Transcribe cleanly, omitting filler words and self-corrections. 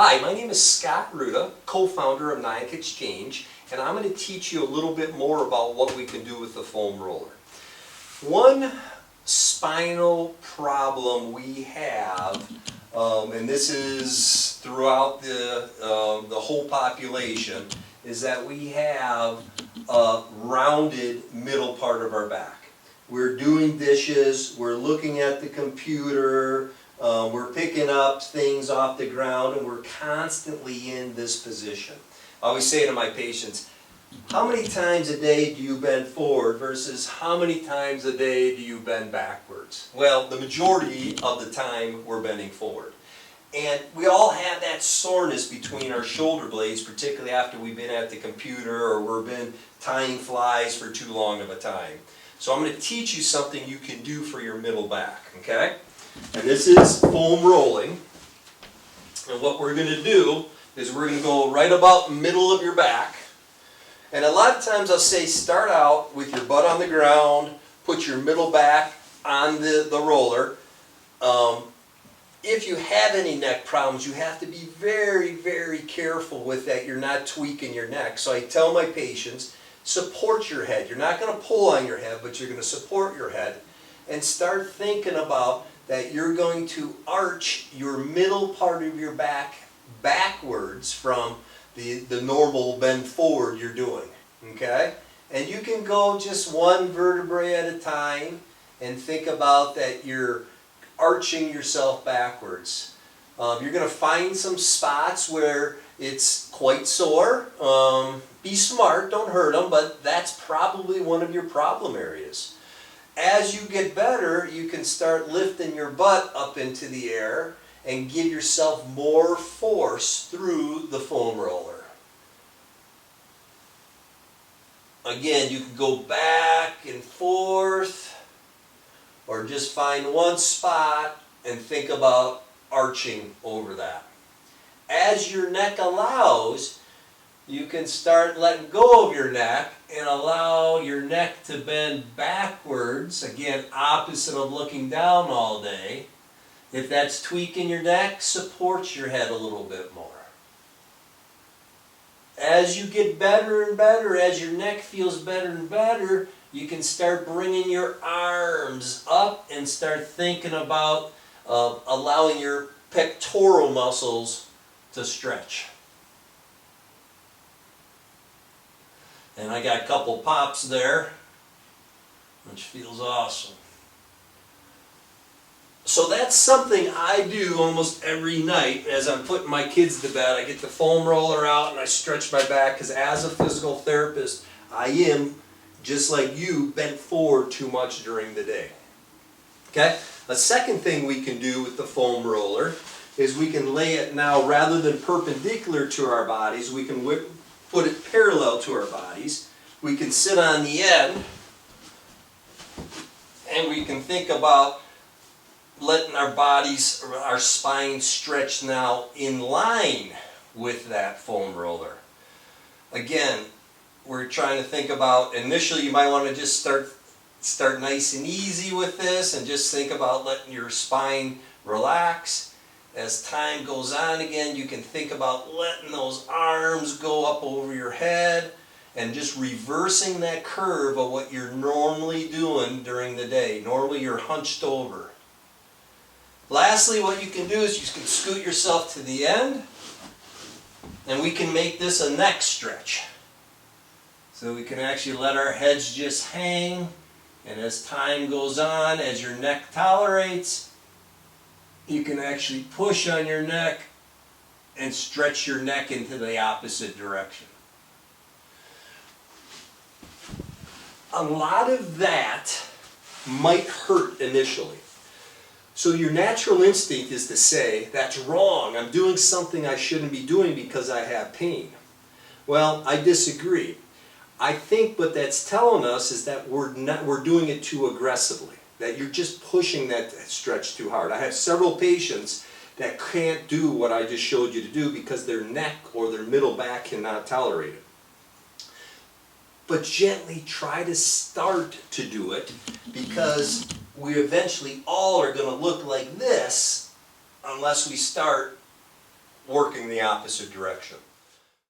Hi, my name is Scott Ruta, co-founder of Nyack Exchange, and I'm going to teach you a little bit more about what we can do with the foam roller. One spinal problem we have, and this is throughout the whole population, is that we have a rounded middle part of our back. We're doing dishes, we're looking at the computer, we're picking up things off the ground, and we're constantly in this position. I always say to my patients, how many times a day do you bend forward versus how many times a day do you bend backwards? Well, the majority of the time we're bending forward. And we all have that soreness between our shoulder blades, particularly after we've been at the computer or we've been tying flies for too long of a time. So I'm going to teach you something you can do for your middle back, okay? And this is foam rolling. And what we're going to do is we're going to go right about middle of your back. And a lot of times I'll say start out with your butt on the ground, put your middle back on the roller. If you have any neck problems, you have to be very, very careful with that. You're not tweaking your neck. So I tell my patients, support your head. You're not going to pull on your head, but you're going to support your head. And start thinking about that you're going to arch your middle part of your back backwards from the normal bend forward you're doing. Okay? And you can go just one vertebrae at a time and think about that you're arching yourself backwards. You're going to find some spots where it's quite sore. Be smart, don't hurt them, but that's probably one of your problem areas. As you get better, you can start lifting your butt up into the air and give yourself more force through the foam roller. Again, you can go back and forth, or just find one spot and think about arching over that. As your neck allows, you can start letting go of your neck and allow your neck to bend backwards. Again, opposite of looking down all day. If that's tweaking your neck, support your head a little bit more. As you get better and better, as your neck feels better and better, you can start bringing your arms up and start thinking about allowing your pectoral muscles to stretch. And I got a couple pops there, which feels awesome. So that's something I do almost every night as I'm putting my kids to bed. I get the foam roller out and I stretch my back because as a physical therapist, I am, just like you, bent forward too much during the day. Okay? A second thing we can do with the foam roller is we can lay it now, rather than perpendicular to our bodies, we can put it parallel to our bodies. We can sit on the end and we can think about letting our bodies, or our spine stretch now in line with that foam roller. Again, we're trying to think about, initially you might want to just start nice and easy with this and just think about letting your spine relax. As time goes on, again, you can think about letting those arms go up over your head and just reversing that curve of what you're normally doing during the day. Normally you're hunched over. Lastly, what you can do is you can scoot yourself to the end and we can make this a neck stretch. So we can actually let our heads just hang, and as time goes on, as your neck tolerates, you can actually push on your neck and stretch your neck into the opposite direction. A lot of that might hurt initially. So your natural instinct is to say, that's wrong, I'm doing something I shouldn't be doing because I have pain. Well, I disagree. I think what that's telling us is that we're doing it too aggressively, that you're just pushing that stretch too hard. I have several patients that can't do what I just showed you to do because their neck or their middle back cannot tolerate it. But gently try to start to do it, because we eventually all are going to look like this unless we start working the opposite direction.